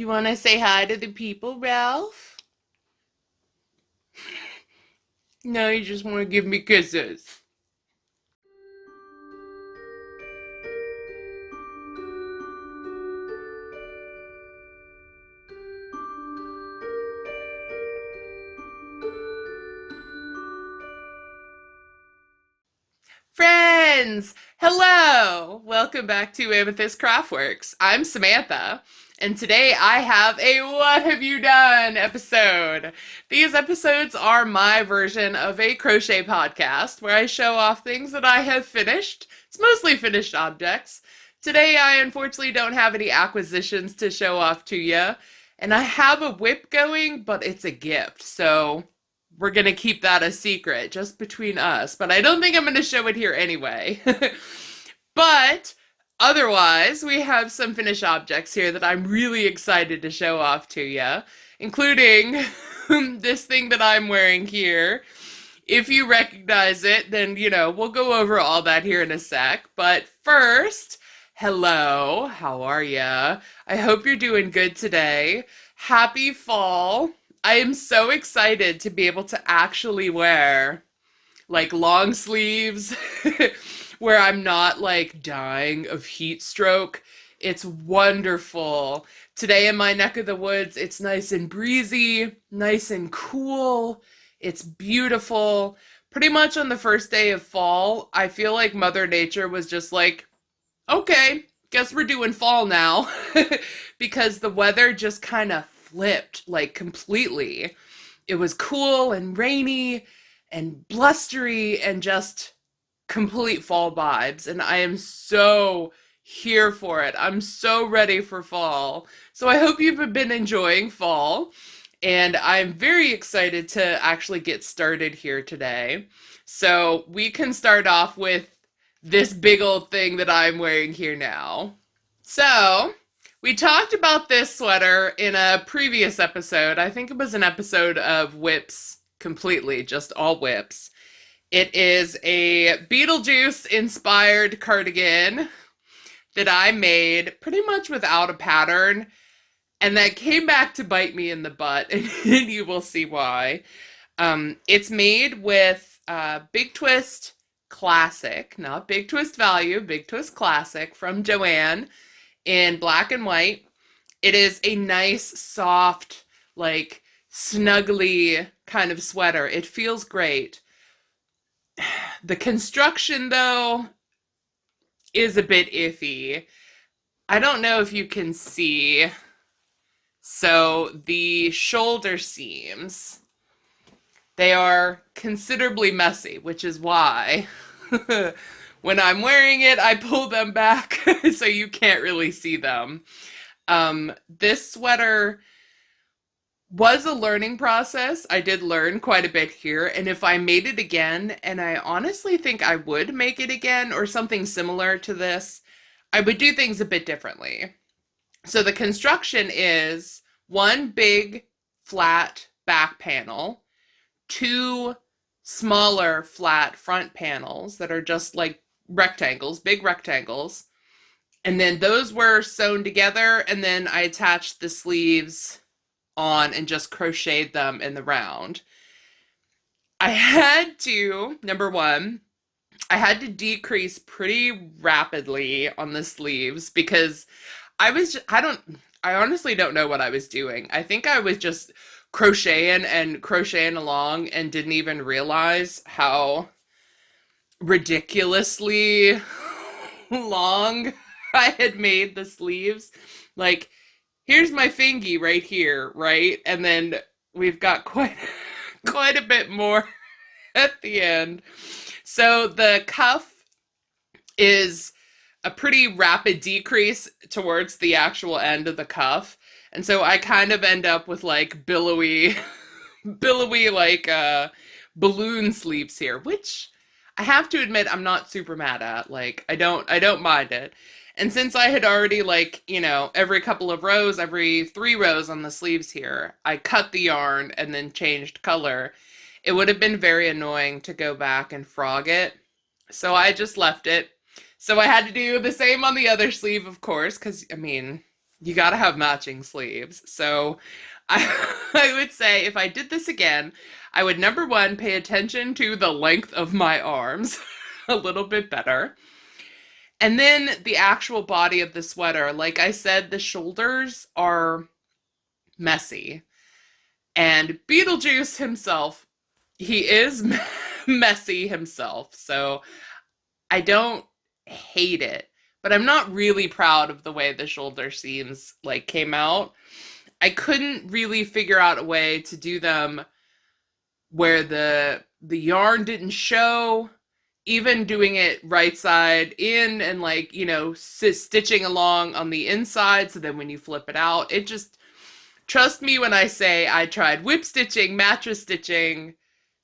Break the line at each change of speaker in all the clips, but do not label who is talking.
You want to say hi to the people, Ralph? No, you just want to give me kisses. Friends, hello! Welcome back to Amethyst Craftworks. I'm Samantha, and today I have a What Have You Done episode. These episodes are my version of a crochet podcast where I show off things that I have finished. It's mostly finished objects. Today I unfortunately don't have any acquisitions to show off to you, and I have a whip going, but it's a gift, so we're gonna keep that a secret just between us, but I don't think I'm gonna show it here anyway. But otherwise, we have some finished objects here that I'm really excited to show off to you, including this thing that I'm wearing here. If you recognize it, then, we'll go over all that here in a sec. But first, hello, how are ya? I hope you're doing good today. Happy fall. I am so excited to be able to actually wear like long sleeves where I'm not like dying of heat stroke. It's wonderful. Today in my neck of the woods, it's nice and breezy, nice and cool. It's beautiful. Pretty much on the first day of fall, I feel like Mother Nature was just like, okay, guess we're doing fall now. Because the weather just kind of flipped like completely. It was cool and rainy and blustery and just complete fall vibes. And I am so here for it. I'm so ready for fall. So I hope you've been enjoying fall. And I'm very excited to actually get started here today. So we can start off with this big old thing that I'm wearing here now. So we talked about this sweater in a previous episode. I think it was an episode of whips completely, just all whips. It is a Beetlejuice inspired cardigan that I made pretty much without a pattern, and that came back to bite me in the butt, and you will see why. It's made with Big Twist Classic, not Big Twist Value, Big Twist Classic from Joann in black and white. It is a nice, soft, like snuggly kind of sweater. It feels great. The construction, though, is a bit iffy. I don't know if you can see. So the shoulder seams, they are considerably messy, which is why when I'm wearing it, I pull them back so you can't really see them. This sweater was a learning process. I did learn quite a bit here, and if I made it again, and I honestly think I would make it again or something similar to this, I would do things a bit differently. So the construction is one big flat back panel, two smaller flat front panels that are just like rectangles, big rectangles. And then those were sewn together, and then I attached the sleeves on and just crocheted them in the round. I had to, number one, I had to decrease pretty rapidly on the sleeves because I honestly don't know what I was doing. I think I was just crocheting and crocheting along and didn't even realize how ridiculously long I had made the sleeves. Like, here's my fingy right here, right? And then we've got quite a bit more at the end. So the cuff is a pretty rapid decrease towards the actual end of the cuff. And so I kind of end up with like billowy like balloon sleeves here, which I have to admit I'm not super mad at. Like I don't mind it. And since I had already like, every couple of rows, every 3 rows on the sleeves here, I cut the yarn and then changed color. It would have been very annoying to go back and frog it. So I just left it. So I had to do the same on the other sleeve, of course, because, You gotta have matching sleeves. So I would say if I did this again, I would number one, pay attention to the length of my arms a little bit better. And then the actual body of the sweater. Like I said, the shoulders are messy. And Beetlejuice himself, he is messy himself. So I don't hate it, but I'm not really proud of the way the shoulder seams like came out. I couldn't really figure out a way to do them where the yarn didn't show, even doing it right side in and like, stitching along on the inside so then when you flip it out, it just trust me when I say I tried whip stitching, mattress stitching,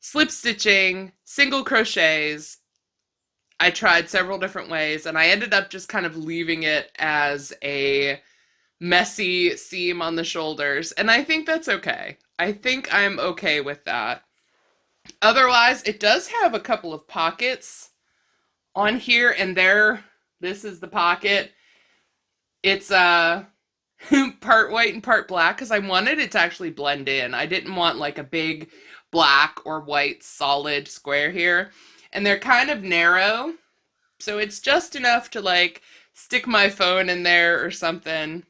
slip stitching, single crochets. I tried several different ways and I ended up just kind of leaving it as a messy seam on the shoulders. And I think that's okay. I think I'm okay with that. Otherwise, it does have a couple of pockets on here and there. This is the pocket. It's part white and part black because I wanted it to actually blend in. I didn't want like a big black or white solid square here. And they're kind of narrow, so it's just enough to like stick my phone in there or something.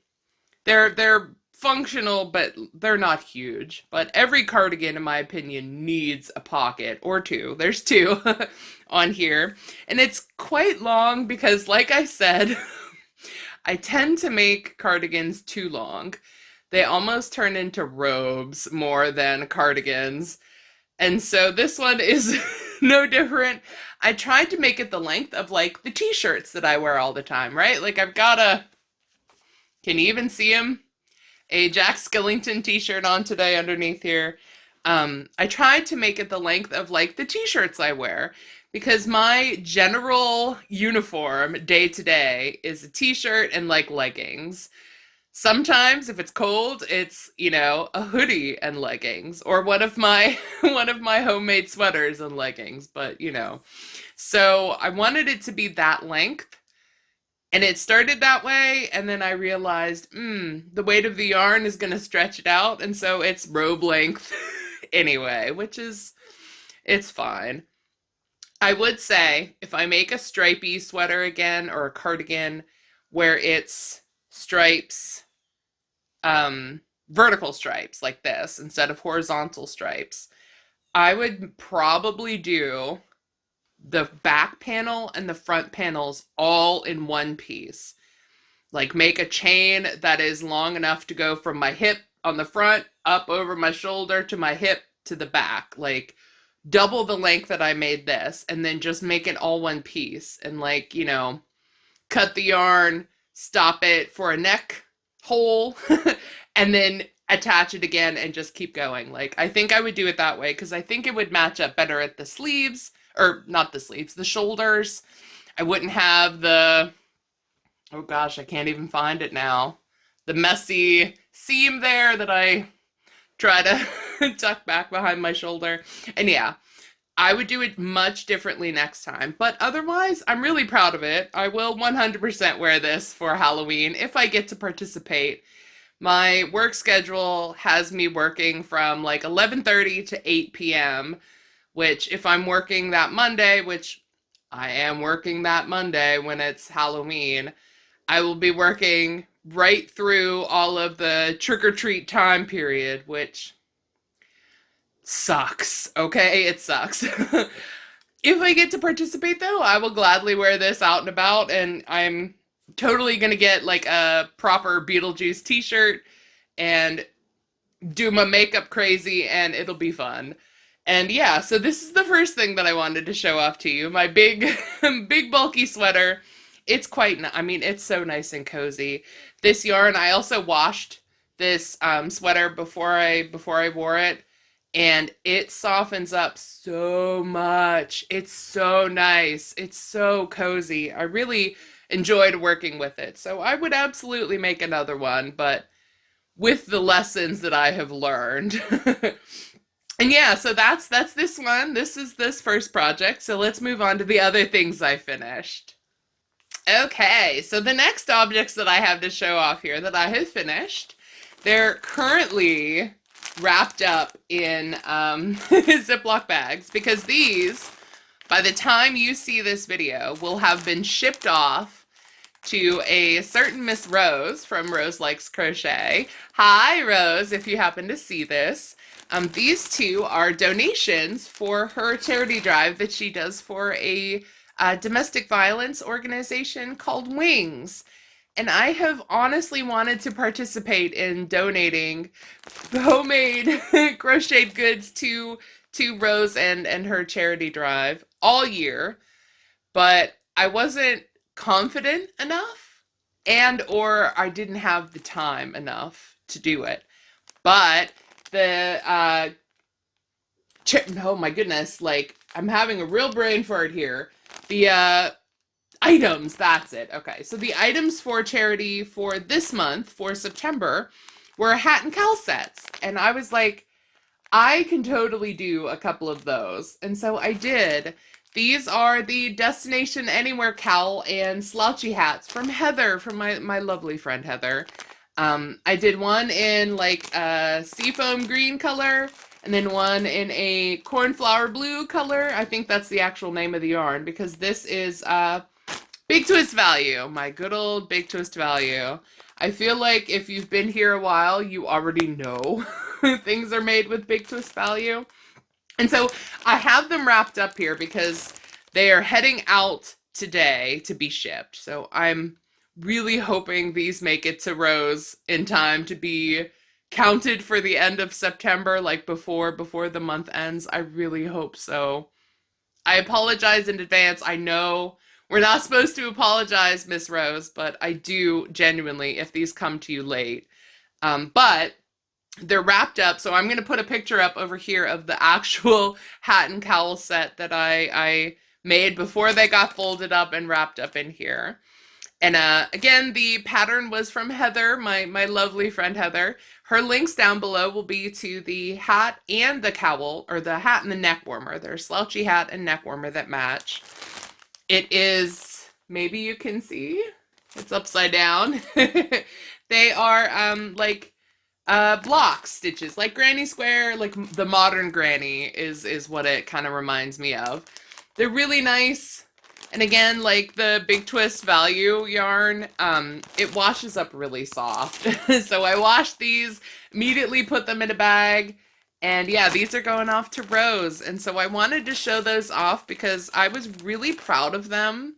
They're functional, but they're not huge. But every cardigan, in my opinion, needs a pocket or two. There's two on here. And it's quite long because, like I said, I tend to make cardigans too long. They almost turn into robes more than cardigans. And so this one is no different. I tried to make it the length of like the t-shirts that I wear all the time, right? Like I've got can you even see him? A Jack Skellington t-shirt on today underneath here. I tried to make it the length of like the t-shirts I wear because my general uniform day to day is a t-shirt and like leggings. Sometimes if it's cold, it's, a hoodie and leggings or one of my one of my homemade sweaters and leggings, but So I wanted it to be that length. And it started that way, and then I realized, the weight of the yarn is going to stretch it out, and so it's robe length anyway, it's fine. I would say if I make a stripy sweater again or a cardigan where it's stripes, vertical stripes like this instead of horizontal stripes, I would probably do the back panel and the front panels all in one piece. Like make a chain that is long enough to go from my hip on the front up over my shoulder to my hip to the back. Like double the length that I made this and then just make it all one piece and cut the yarn, stop it for a neck hole and then attach it again and just keep going. Like I think I would do it that way because I think it would match up better at the sleeves, or not the sleeves, the shoulders. I wouldn't have oh gosh, I can't even find it now. The messy seam there that I try to tuck back behind my shoulder. And yeah, I would do it much differently next time. But otherwise, I'm really proud of it. I will 100% wear this for Halloween if I get to participate. My work schedule has me working from like 11:30 to 8 p.m., which if I'm working that Monday, which I am working that Monday when it's Halloween, I will be working right through all of the trick-or-treat time period, which sucks, okay? It sucks. If I get to participate though, I will gladly wear this out and about, and I'm totally gonna get like a proper Beetlejuice t-shirt and do my makeup crazy and it'll be fun. And yeah, so this is the first thing that I wanted to show off to you. My big, big bulky sweater. It's it's so nice and cozy. This yarn, I also washed this sweater before I wore it, and it softens up so much. It's so nice. It's so cozy. I really enjoyed working with it. So I would absolutely make another one, but with the lessons that I have learned. And yeah, so that's this one. This is this first project. So let's move on to the other things I finished. Okay, so the next objects that I have to show off here that I have finished, they're currently wrapped up in Ziploc bags because these, by the time you see this video, will have been shipped off to a certain Miss Rose from Rose Likes Crochet. Hi, Rose, if you happen to see this. These two are donations for her charity drive that she does for a domestic violence organization called Wings. And I have honestly wanted to participate in donating homemade crocheted goods to Rose and her charity drive all year, but I wasn't confident enough and or I didn't have the time enough to do it. But the oh my goodness, like I'm having a real brain fart here. The items, that's it. Okay, so the items for charity for this month, for September, were hat and cowl sets. And I was like, I can totally do a couple of those. And so I did. These are the Destination Anywhere cowl and slouchy hats from Heather, from my lovely friend Heather. I did one in like a seafoam green color, and then one in a cornflower blue color. I think that's the actual name of the yarn, because this is Big Twist Value, my good old Big Twist Value. I feel like if you've been here a while, you already know things are made with Big Twist Value. And so I have them wrapped up here because they are heading out today to be shipped. So I'm really hoping these make it to Rose in time to be counted for the end of September, like before the month ends. I really hope so. I apologize in advance. I know we're not supposed to apologize, Miss Rose, but I do genuinely if these come to you late. But they're wrapped up, so I'm going to put a picture up over here of the actual hat and cowl set that I made before they got folded up and wrapped up in here. And again, the pattern was from Heather, my lovely friend Heather. Her links down below will be to the hat and the cowl, or the hat and the neck warmer. There's slouchy hat and neck warmer that match. It is, maybe you can see, it's upside down. They are like block stitches, like granny square, like the modern granny is what it kind of reminds me of. They're really nice. And again, like the Big Twist Value yarn, it washes up really soft. So I washed these, immediately put them in a bag, and yeah, these are going off to Rose. And so I wanted to show those off because I was really proud of them,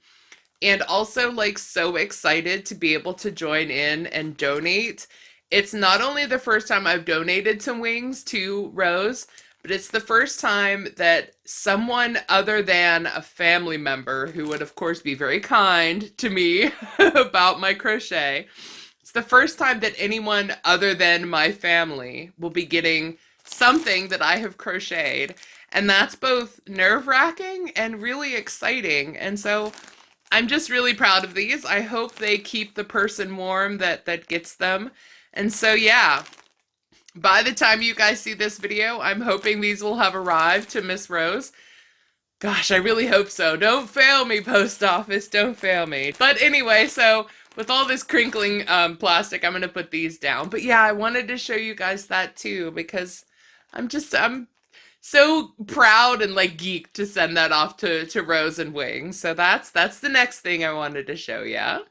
and also like so excited to be able to join in and donate. It's not only the first time I've donated some Wings to Rose, but it's the first time that someone other than a family member, who would of course be very kind to me about my crochet, it's the first time that anyone other than my family will be getting something that I have crocheted. And that's both nerve-wracking and really exciting. And so I'm just really proud of these. I hope they keep the person warm that gets them. And so yeah, by the time you guys see this video, I'm hoping these will have arrived to Miss Rose. Gosh, I really hope so. Don't fail me, post office. Don't fail me. But anyway, so with all this crinkling plastic, I'm going to put these down. But yeah, I wanted to show you guys that too, because I'm so proud and like geeked to send that off to Rose and Wings. So that's the next thing I wanted to show you.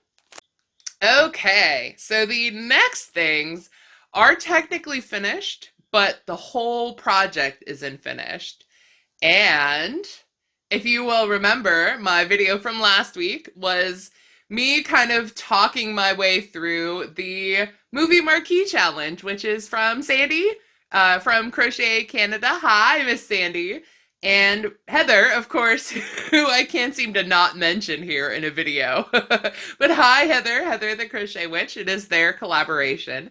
Okay, so the next things are technically finished, but the whole project isn't finished. And if you will remember, my video from last week was me kind of talking my way through the Movie Marquee challenge, which is from Sandy, from Crochet Canada. Hi, Miss Sandy. And Heather, of course, who I can't seem to not mention here in a video. But hi, Heather the Crochet Witch. It is their collaboration.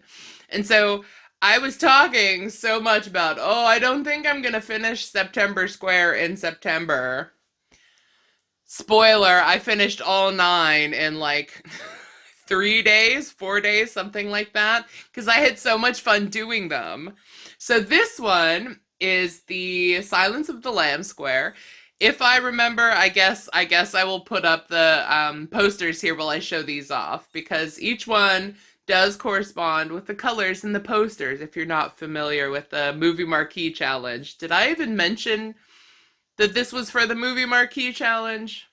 And so I was talking so much about, oh, I don't think I'm going to finish September Square in September. Spoiler, I finished all 9 in like 3 days, 4 days, something like that, because I had so much fun doing them. So this one is the Silence of the Lamb Square. If I remember, I guess I will put up the posters here while I show these off because each one does correspond with the colors in the posters. If you're not familiar with the Movie Marquee challenge, did I even mention that this was for the Movie Marquee challenge?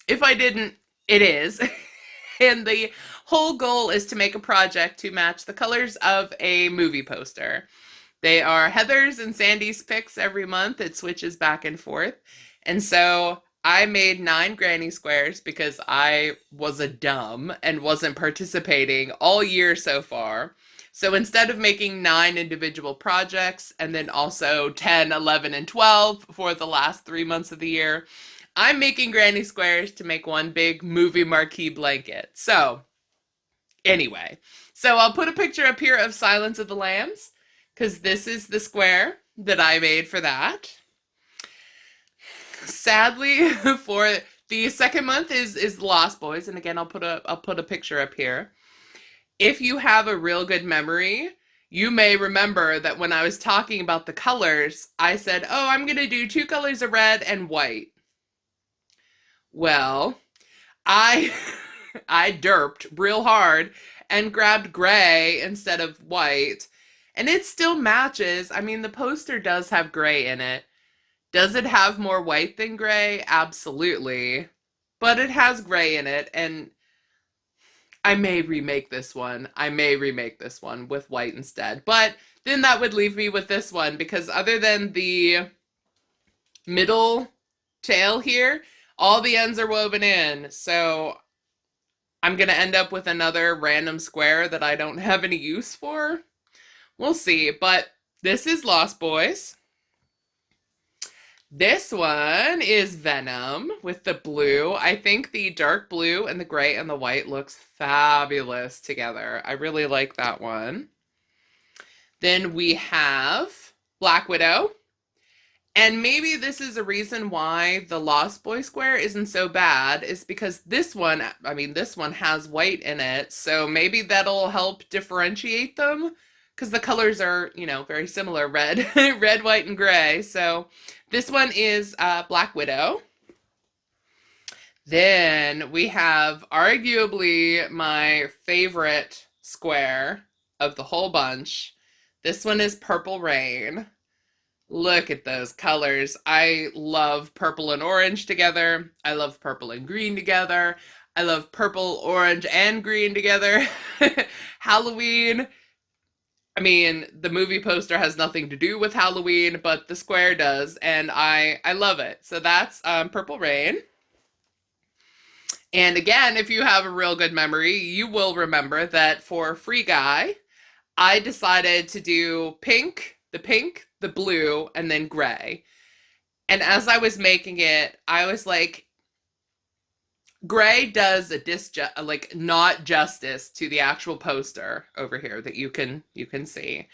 If I didn't, it is. And the whole goal is to make a project to match the colors of a movie poster. They are Heather's and Sandy's picks every month. It switches back and forth. And so I made 9 granny squares because I was a dumb and wasn't participating all year so far. So instead of making 9 individual projects and then also 10, 11, and 12 for the last 3 months of the year, I'm making granny squares to make one big movie marquee blanket. So anyway, so I'll put a picture up here of Silence of the Lambs because this is the square that I made for that. Sadly, for the second month is Lost Boys, and again I'll put a picture up here. If you have a real good memory, you may remember that when I was talking about the colors, I said, "Oh, I'm going to do 2 colors of red and white." Well, I I derped real hard and grabbed gray instead of white, and it still matches. I mean, the poster does have gray in it. Does it have more white than gray? Absolutely. But it has gray in it, and I may remake this one. I may remake this one with white instead. But then that would leave me with this one because other than the middle tail here, all the ends are woven in. So I'm going to end up with another random square that I don't have any use for. We'll see. But this is Lost Boys. This one is Venom with the blue. I think the dark blue and the gray and the white looks fabulous together. I really like that one. Then we have Black Widow. And maybe this is a reason why the Lost Boy square isn't so bad, is because this one, I mean, this one has white in it. So maybe that'll help differentiate them because the colors are, very similar, red, red, white, and gray. So this one is Black Widow. Then we have arguably my favorite square of the whole bunch. This one is Purple Rain. Look at those colors. I love purple and orange together. I love purple and green together. I love purple, orange, and green together. Halloween. I mean, the movie poster has nothing to do with Halloween, but the square does, and I love it. So that's Purple Rain. And again, if you have a real good memory, you will remember that for Free Guy, I decided to do pink, the blue, and then gray. And as I was making it, I was like, gray does not justice to the actual poster over here that you can see.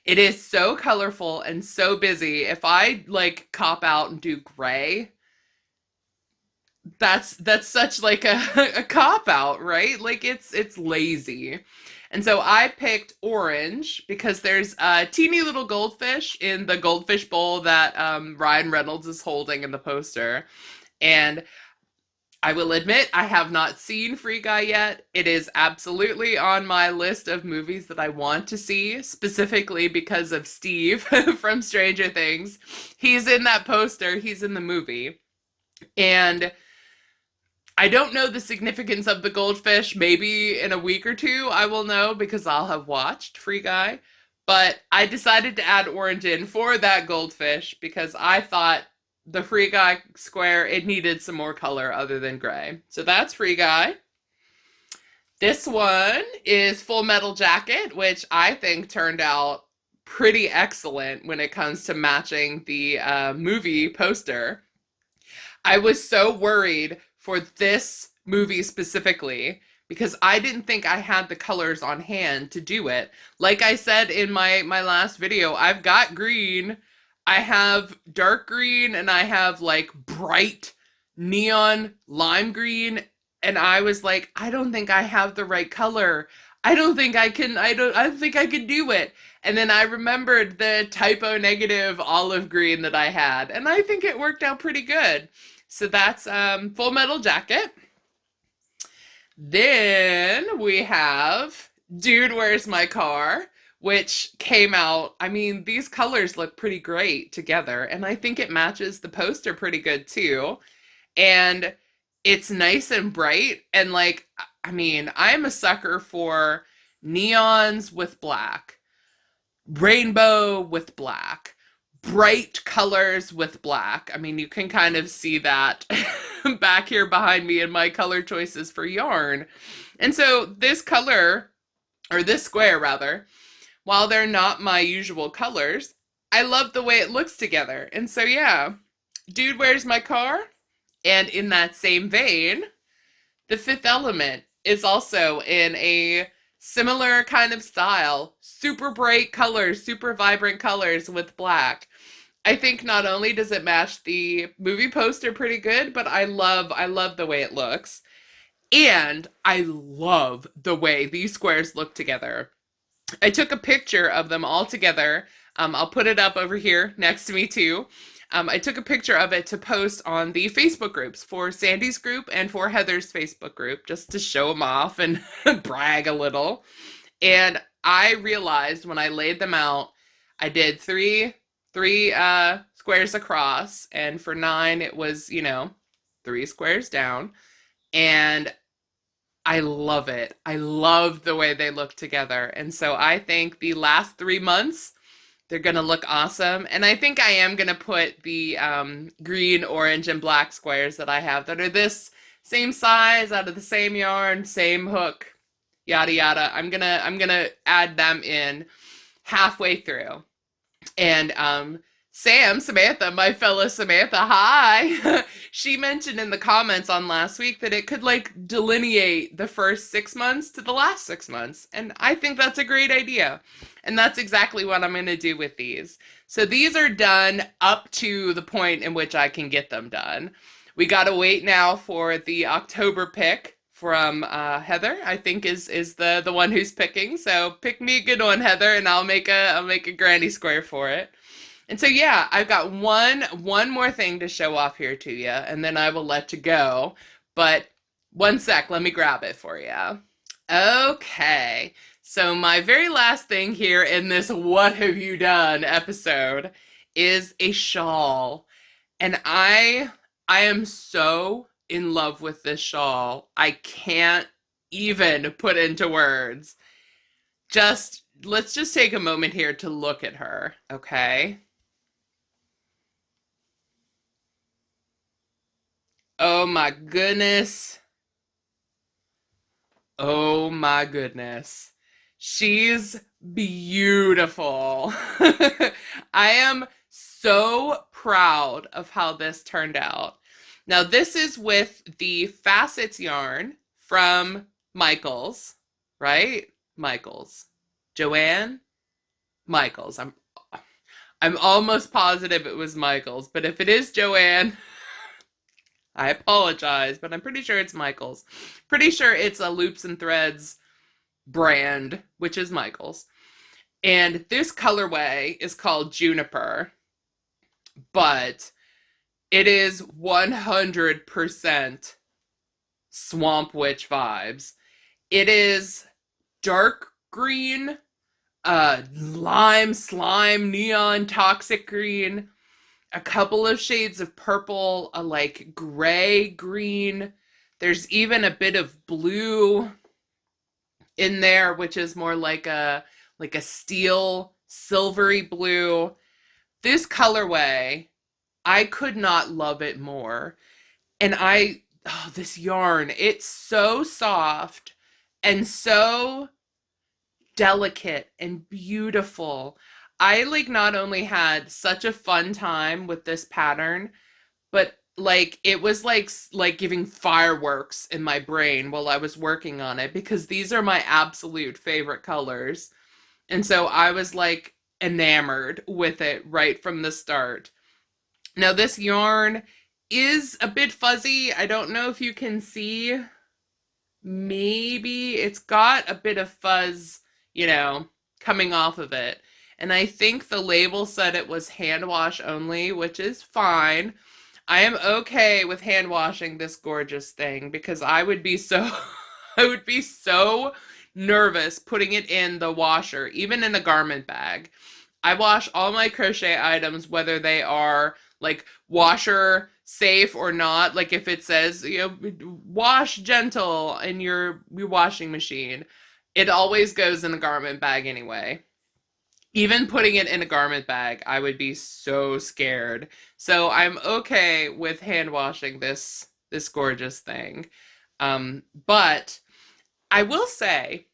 It is so colorful and so busy. If I cop out and do gray, that's such a cop out, right? It's lazy. And so I picked orange because there's a teeny little goldfish in the goldfish bowl that Ryan Reynolds is holding in the poster. And I will admit, I have not seen Free Guy yet. It is absolutely on my list of movies that I want to see, specifically because of Steve from Stranger Things. He's in that poster, he's in the movie. And I don't know the significance of the goldfish. Maybe in a week or two I will know because I'll have watched Free Guy. But I decided to add orange in for that goldfish because I thought the Free Guy square, it needed some more color other than gray. So that's Free Guy. This one is Full Metal Jacket, which I think turned out pretty excellent when it comes to matching the movie poster. I was so worried for this movie specifically because I didn't think I had the colors on hand to do it. Like I said in my last video, I've got green, I have dark green, and I have bright neon lime green. And I was like, I don't think I have the right color. I don't think I can, I don't think I can do it. And then I remembered the typo negative olive green that I had, and I think it worked out pretty good. So that's Full Metal Jacket. Then we have Dude, Where's My Car? Which came out. I mean, these colors look pretty great together, and I think it matches the poster pretty good too. And it's nice and bright. And like, I mean, I'm a sucker for neons with black, rainbow with black, bright colors with black. I mean, you can kind of see that back here behind me in my color choices for yarn. And so this color, or this square rather, while they're not my usual colors, I love the way it looks together. And so yeah, Dude, Where's My Car? And in that same vein, The Fifth Element is also in a similar kind of style. Super bright colors, super vibrant colors with black. I think not only does it match the movie poster pretty good, but I love the way it looks. And I love the way these squares look together. I took a picture of them all together. I'll put it up over here next to me too. I took a picture of it to post on the Facebook groups for Sandy's group and for Heather's Facebook group, just to show them off and brag a little. And I realized when I laid them out, I did three squares across, and for 9 it was, 3 squares down. And I love it. I love the way they look together. And so I think the last 3 months, they're going to look awesome. And I think I am going to put the green, orange, and black squares that I have that are this same size, out of the same yarn, same hook, yada yada. I'm gonna add them in halfway through. And Samantha, my fellow Samantha, hi. She mentioned in the comments on last week that it could like delineate the first 6 months to the last 6 months. And I think that's a great idea. And that's exactly what I'm going to do with these. So these are done up to the point in which I can get them done. We got to wait now for the October pick from Heather. I think is the one who's picking. So pick me a good one, Heather, and I'll make a granny square for it. And so yeah, I've got one more thing to show off here to you, and then I will let you go. But one sec, let me grab it for you. Okay, so my very last thing here in this What Have You Done episode is a shawl. And I am so in love with this shawl. I can't even put into words. Let's just take a moment here to look at her, okay? Oh my goodness. Oh my goodness. She's beautiful. I am so proud of how this turned out. Now, this is with the Facets yarn from Michaels, right? Michaels. Joanne? Michaels. I'm almost positive it was Michaels, but if it is Joanne, I apologize, but I'm pretty sure it's Michaels. Pretty sure it's a Loops and Threads brand, which is Michaels. And this colorway is called Juniper, but it is 100% Swamp Witch vibes. It is dark green, lime, slime, neon, toxic green, a couple of shades of purple, a like gray green. There's even a bit of blue in there, which is more like a steel silvery blue. This colorway, I could not love it more. And this yarn, it's so soft and so delicate and beautiful. I like not only had such a fun time with this pattern, but like it was like giving fireworks in my brain while I was working on it, because these are my absolute favorite colors. And so I was like enamored with it right from the start. Now this yarn is a bit fuzzy. I don't know if you can see maybe it's got a bit of fuzz, you know, coming off of it. And I think the label said it was hand wash only, which is fine. I am okay with hand washing this gorgeous thing because I would be so I would be so nervous putting it in the washer, even in a garment bag. I wash all my crochet items, whether they are like washer safe or not. Like if it says, you know, wash gentle in your washing machine, it always goes in a garment bag anyway. Even putting it in a garment bag, I would be so scared. So I'm okay with hand washing this gorgeous thing. But I will say,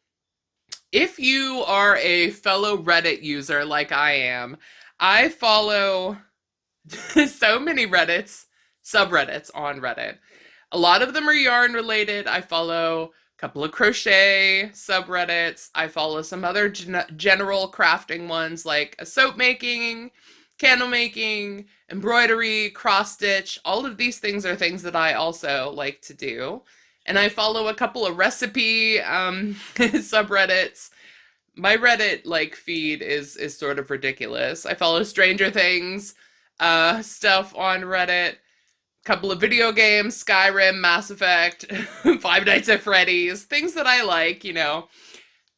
if you are a fellow Reddit user like I am, I follow so many subreddits on Reddit. A lot of them are yarn related. I follow a couple of crochet subreddits. I follow some other general crafting ones like soap making, candle making, embroidery, cross stitch. All of these things are things that I also like to do. And I follow a couple of recipe subreddits. My Reddit like feed is sort of ridiculous. I follow Stranger Things stuff on Reddit, couple of video games, Skyrim, Mass Effect, Five Nights at Freddy's, things that I like, you know.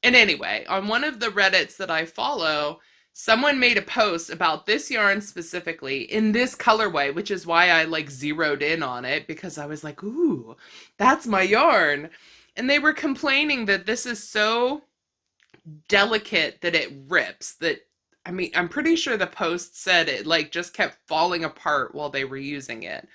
And anyway, on one of the Reddits that I follow, someone made a post about this yarn specifically in this colorway, which is why I like zeroed in on it because I was like, ooh, that's my yarn. And they were complaining that this is so delicate that it rips, that I mean, I'm pretty sure the post said it like just kept falling apart while they were using it,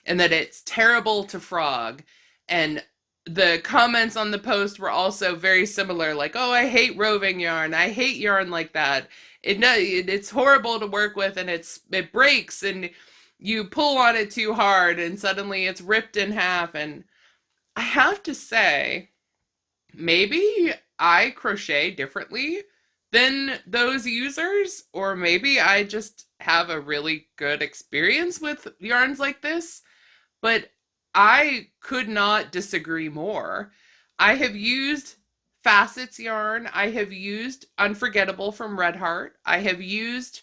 and that it's terrible to frog. And the comments on the post were also very similar, like, oh, I hate roving yarn. I hate yarn like that. It's horrible to work with, and it breaks, and you pull on it too hard, and suddenly it's ripped in half. And I have to say, maybe I crochet differently than those users, or maybe I just have a really good experience with yarns like this, but I could not disagree more. I have used Facets yarn. I have used Unforgettable from Red Heart. I have used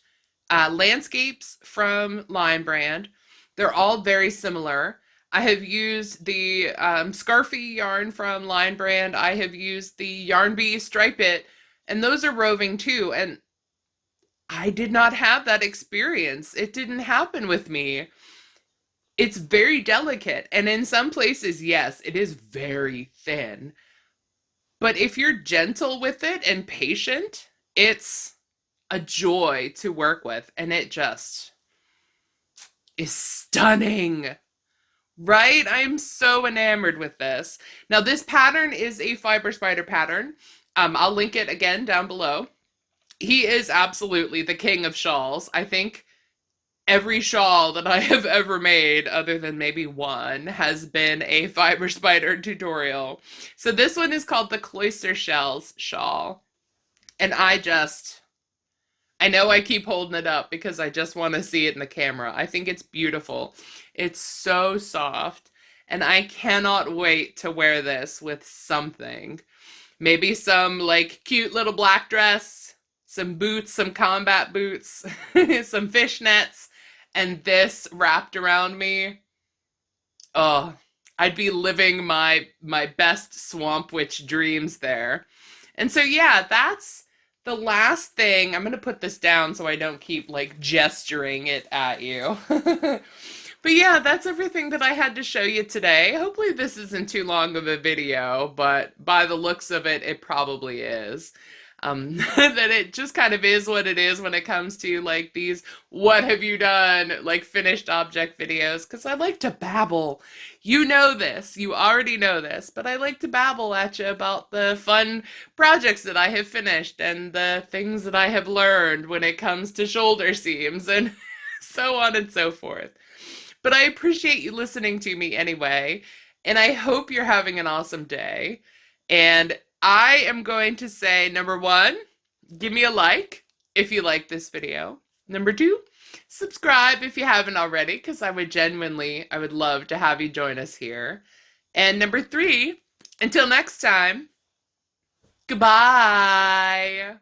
Landscapes from Lion Brand. They're all very similar. I have used the Scarfy yarn from Lion Brand. I have used the Yarn Bee Stripe It, and those are roving too. And I did not have that experience. It didn't happen with me. It's very delicate. And in some places, yes, it is very thin. But if you're gentle with it and patient, it's a joy to work with. And it just is stunning. Right? I'm so enamored with this. Now, this pattern is a fiber spider pattern. I'll link it again down below. He is absolutely the king of shawls. I think every shawl that I have ever made, other than maybe one, has been a fiber spider tutorial. So this one is called the Cloister Shells shawl. And I know I keep holding it up because I just want to see it in the camera. I think it's beautiful. It's so soft. And I cannot wait to wear this with something. Maybe some like cute little black dress, some boots, some combat boots, some fishnets, and this wrapped around me. Oh, I'd be living my best Swamp Witch dreams there. And so yeah, that's the last thing. I'm going to put this down so I don't keep like gesturing it at you. But yeah, that's everything that I had to show you today. Hopefully this isn't too long of a video, but by the looks of it, it probably is. That it just kind of is what it is when it comes to like these what have you done like finished object videos, because I like to babble. You know this, you already know this, but I like to babble at you about the fun projects that I have finished and the things that I have learned when it comes to shoulder seams and so on and so forth. But I appreciate you listening to me anyway, and I hope you're having an awesome day. And I am going to say, number one, give me a like if you like this video. Number two, subscribe if you haven't already, because I would love to have you join us here. And number three, Until next time, goodbye.